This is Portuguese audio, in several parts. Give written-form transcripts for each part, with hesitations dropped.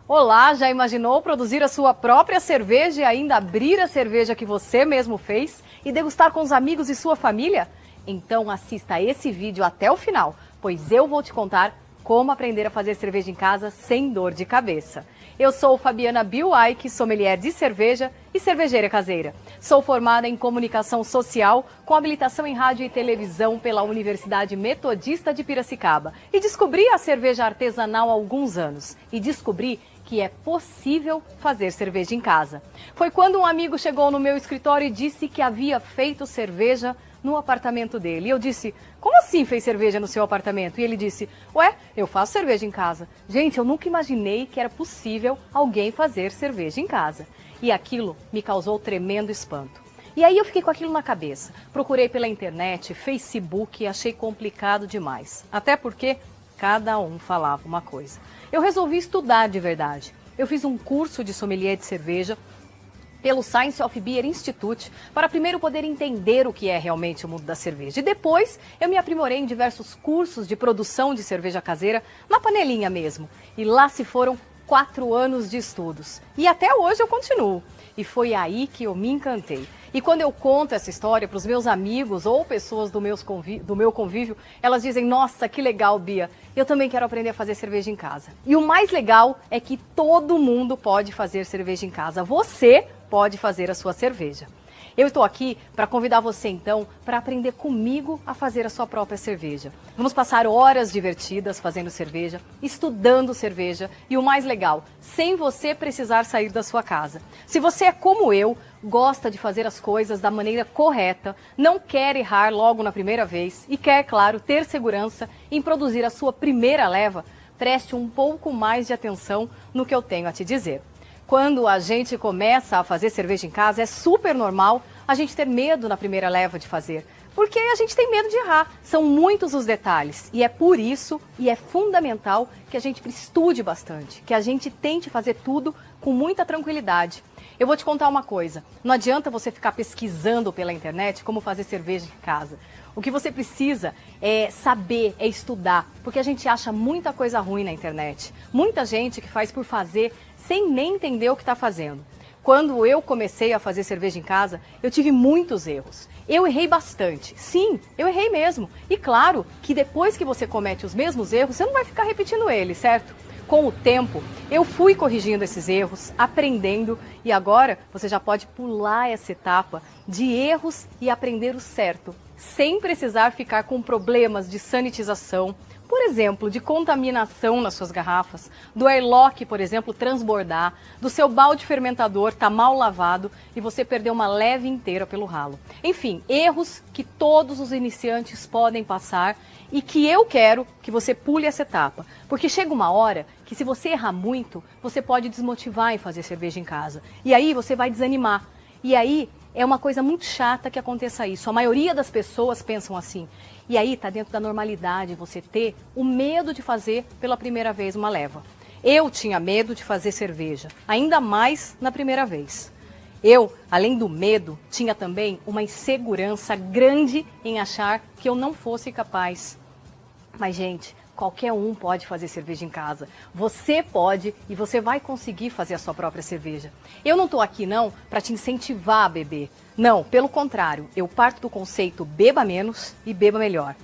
Olá, já imaginou produzir a sua própria cerveja e ainda abrir a cerveja que você mesmo fez e degustar com os amigos e sua família? Então assista esse vídeo até o final, pois eu vou te contar como aprender a fazer cerveja em casa sem dor de cabeça. Eu sou Fabiana Biuaik, sommelier de cerveja e cervejeira caseira. Sou formada em comunicação social com habilitação em rádio e televisão pela Universidade Metodista de Piracicaba. E descobri a cerveja artesanal há alguns anos. E descobri que é possível fazer cerveja em casa. Foi quando um amigo chegou no meu escritório e disse que havia feito cerveja no apartamento dele. E eu disse, como assim fez cerveja no seu apartamento? E ele disse, ué, eu faço cerveja em casa. Gente, eu nunca imaginei que era possível alguém fazer cerveja em casa. E aquilo me causou tremendo espanto. E aí eu fiquei com aquilo na cabeça. Procurei pela internet, Facebook e achei complicado demais. Até porque cada um falava uma coisa. Eu resolvi estudar de verdade. Eu fiz um curso de sommelier de cerveja pelo Science of Beer Institute, para primeiro poder entender o que é realmente o mundo da cerveja. E depois eu me aprimorei em diversos cursos de produção de cerveja caseira, na panelinha mesmo. E lá se foram 4 anos de estudos. E até hoje eu continuo. E foi aí que eu me encantei. E quando eu conto essa história para os meus amigos ou pessoas do meu convívio, elas dizem, nossa, que legal, Bia, eu também quero aprender a fazer cerveja em casa. E o mais legal é que todo mundo pode fazer cerveja em casa. Você pode fazer a sua cerveja. Eu estou aqui para convidar você, então, para aprender comigo a fazer a sua própria cerveja. Vamos passar horas divertidas fazendo cerveja, estudando cerveja e o mais legal, sem você precisar sair da sua casa. Se você é como eu, gosta de fazer as coisas da maneira correta, não quer errar logo na primeira vez e quer, claro, ter segurança em produzir a sua primeira leva, preste um pouco mais de atenção no que eu tenho a te dizer. Quando a gente começa a fazer cerveja em casa, é super normal a gente ter medo na primeira leva de fazer, porque a gente tem medo de errar. São muitos os detalhes e é por isso e é fundamental que a gente estude bastante, que a gente tente fazer tudo com muita tranquilidade. Eu vou te contar uma coisa, não adianta você ficar pesquisando pela internet como fazer cerveja em casa. O que você precisa é saber, é estudar, porque a gente acha muita coisa ruim na internet. Muita gente que faz por fazer sem nem entender o que está fazendo. Quando eu comecei a fazer cerveja em casa, eu tive muitos erros. Eu errei bastante. Sim, eu errei mesmo. E claro que depois que você comete os mesmos erros, você não vai ficar repetindo eles, certo? Com o tempo, eu fui corrigindo esses erros, aprendendo, e agora você já pode pular essa etapa de erros e aprender o certo, sem precisar ficar com problemas de sanitização, por exemplo, de contaminação nas suas garrafas, do airlock, por exemplo, transbordar, do seu balde fermentador estar mal lavado e você perder uma leve inteira pelo ralo. Enfim, erros que todos os iniciantes podem passar e que eu quero que você pule essa etapa. Porque chega uma hora que se você errar muito, você pode desmotivar em fazer cerveja em casa. E aí você vai desanimar. E aí é uma coisa muito chata que aconteça isso. A maioria das pessoas pensam assim. E aí está dentro da normalidade você ter o medo de fazer pela primeira vez uma leva. Eu tinha medo de fazer cerveja, ainda mais na primeira vez. Eu, além do medo, tinha também uma insegurança grande em achar que eu não fosse capaz. Mas, gente, qualquer um pode fazer cerveja em casa. Você pode e você vai conseguir fazer a sua própria cerveja. Eu não estou aqui, não, para te incentivar a beber. Não, pelo contrário, eu parto do conceito beba menos e beba melhor.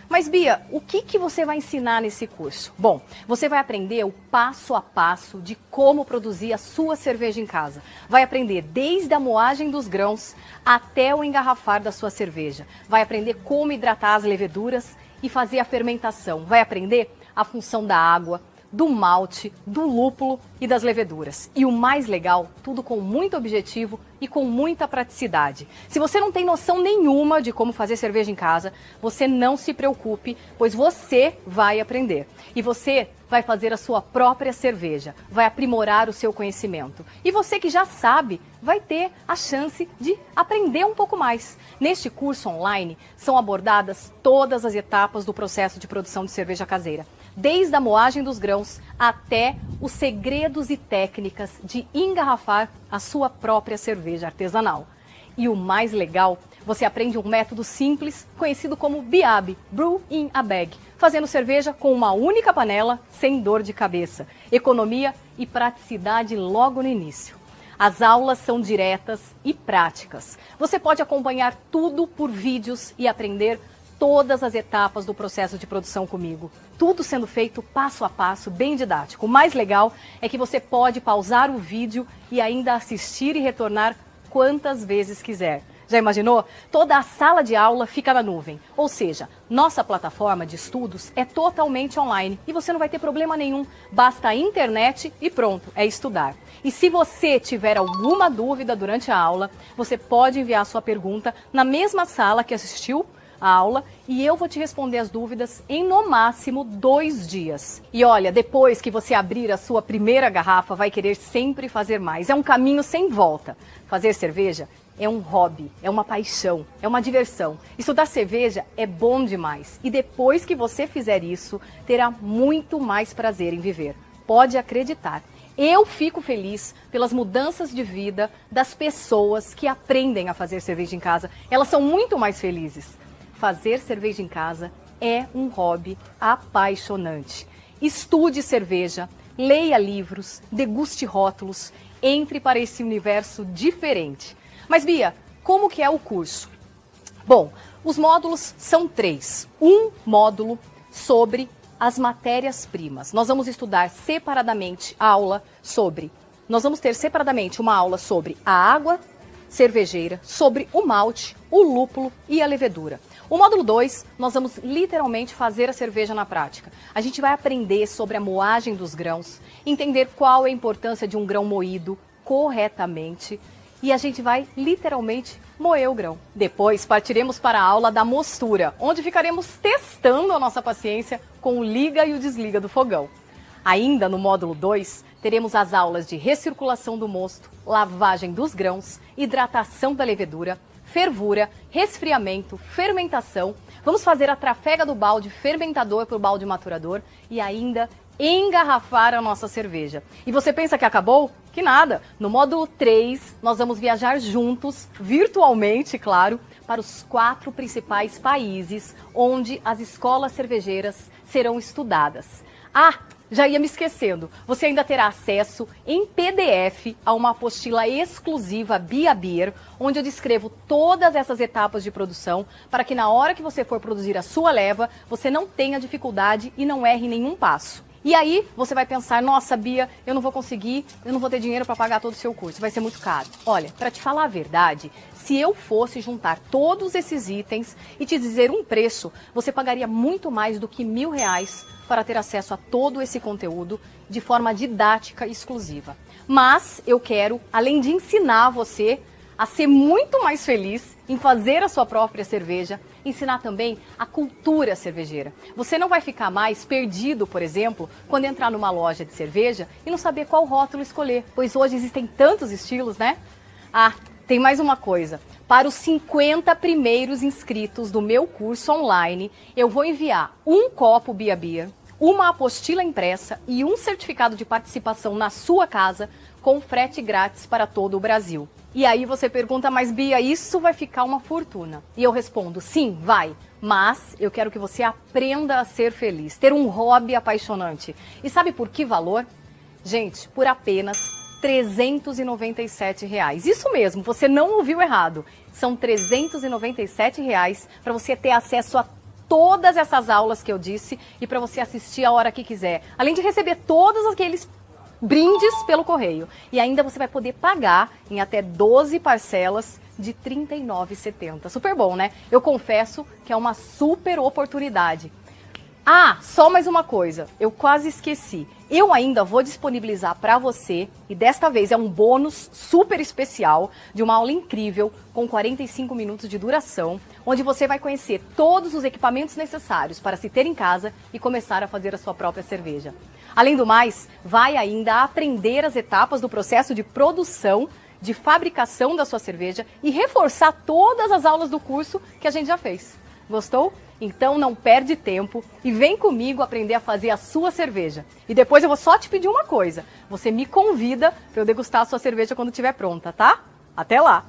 Mas, Bia, o que você vai ensinar nesse curso? Bom, você vai aprender o passo a passo de como produzir a sua cerveja em casa. Vai aprender desde a moagem dos grãos até o engarrafar da sua cerveja. Vai aprender como hidratar as leveduras e fazer a fermentação. Vai aprender a função da água, do malte, do lúpulo e das leveduras. E o mais legal, tudo com muito objetivo e com muita praticidade. Se você não tem noção nenhuma de como fazer cerveja em casa, você não se preocupe, pois você vai aprender. E você vai fazer a sua própria cerveja, vai aprimorar o seu conhecimento. E você que já sabe, vai ter a chance de aprender um pouco mais. Neste curso online, são abordadas todas as etapas do processo de produção de cerveja caseira. Desde a moagem dos grãos até os segredos e técnicas de engarrafar a sua própria cerveja artesanal. E o mais legal, Você aprende um método simples, conhecido como BIAB, Brew in a Bag, fazendo cerveja com uma única panela, sem dor de cabeça, economia e praticidade logo no início. As aulas são diretas e práticas. Você pode acompanhar tudo por vídeos e aprender todas as etapas do processo de produção comigo. Tudo sendo feito passo a passo, bem didático. O mais legal é que você pode pausar o vídeo e ainda assistir e retornar quantas vezes quiser. Já imaginou? Toda a sala de aula fica na nuvem. Ou seja, nossa plataforma de estudos é totalmente online e você não vai ter problema nenhum. Basta a internet e pronto, é estudar. E se você tiver alguma dúvida durante a aula, você pode enviar sua pergunta na mesma sala que assistiu a aula e eu vou te responder as dúvidas em no máximo 2 dias. E olha, depois que você abrir a sua primeira garrafa, vai querer sempre fazer mais. É um caminho sem volta. Fazer cerveja é um hobby, é uma paixão, é uma diversão. Estudar cerveja é bom demais. E depois que você fizer isso, terá muito mais prazer em viver. Pode acreditar. Eu fico feliz pelas mudanças de vida das pessoas que aprendem a fazer cerveja em casa. Elas são muito mais felizes. Fazer cerveja em casa é um hobby apaixonante. Estude cerveja, leia livros, deguste rótulos, entre para esse universo diferente. Mas Bia, como que é o curso? Bom, os módulos são 3. Um módulo sobre as matérias-primas. Nós vamos estudar separadamente nós vamos ter separadamente uma aula sobre a água cervejeira, sobre o malte, o lúpulo e a levedura. O módulo 2, nós vamos literalmente fazer a cerveja na prática. A gente vai aprender sobre a moagem dos grãos, entender qual é a importância de um grão moído corretamente e a gente vai literalmente moer o grão. Depois partiremos para a aula da mostura, onde ficaremos testando a nossa paciência com o liga e o desliga do fogão. Ainda no módulo 2, teremos as aulas de recirculação do mosto, lavagem dos grãos, hidratação da levedura, fervura, resfriamento, fermentação. Vamos fazer a trafega do balde fermentador para o balde maturador e ainda engarrafar a nossa cerveja. E você pensa que acabou? Que nada! No módulo 3, nós vamos viajar juntos, virtualmente, claro, para os 4 principais países onde as escolas cervejeiras serão estudadas. Ah, já ia me esquecendo, você ainda terá acesso em PDF a uma apostila exclusiva Bia Beer, onde eu descrevo todas essas etapas de produção para que na hora que você for produzir a sua leva, você não tenha dificuldade e não erre nenhum passo. E aí você vai pensar, nossa Bia, eu não vou conseguir, eu não vou ter dinheiro para pagar todo o seu curso, vai ser muito caro. Olha, para te falar a verdade, se eu fosse juntar todos esses itens e te dizer um preço, você pagaria muito mais do que R$1.000 para ter acesso a todo esse conteúdo de forma didática e exclusiva. Mas eu quero, além de ensinar você a ser muito mais feliz em fazer a sua própria cerveja, ensinar também a cultura cervejeira. Você não vai ficar mais perdido, por exemplo, quando entrar numa loja de cerveja e não saber qual rótulo escolher, pois hoje existem tantos estilos, né? Ah, tem mais uma coisa. Para os 50 primeiros inscritos do meu curso online, eu vou enviar um copo Bia Beer, uma apostila impressa e um certificado de participação na sua casa com frete grátis para todo o Brasil. E aí você pergunta, mas Bia, isso vai ficar uma fortuna? E eu respondo, sim, vai. Mas eu quero que você aprenda a ser feliz, ter um hobby apaixonante. E sabe por que valor? Gente, por apenas R$397. Isso mesmo, você não ouviu errado. São R$397 para você ter acesso a todas essas aulas que eu disse e para você assistir a hora que quiser. Além de receber todos aqueles brindes pelo correio. E ainda você vai poder pagar em até 12 parcelas de R$ 39,70. Super bom, né? Eu confesso que é uma super oportunidade. Ah, só mais uma coisa, eu quase esqueci. Eu ainda vou disponibilizar para você, e desta vez é um bônus super especial, de uma aula incrível, com 45 minutos de duração, onde você vai conhecer todos os equipamentos necessários para se ter em casa e começar a fazer a sua própria cerveja. Além do mais, vai ainda aprender as etapas do processo de produção, de fabricação da sua cerveja e reforçar todas as aulas do curso que a gente já fez. Gostou? Então não perde tempo e vem comigo aprender a fazer a sua cerveja. E depois eu vou só te pedir uma coisa. Você me convida para eu degustar a sua cerveja quando estiver pronta, tá? Até lá!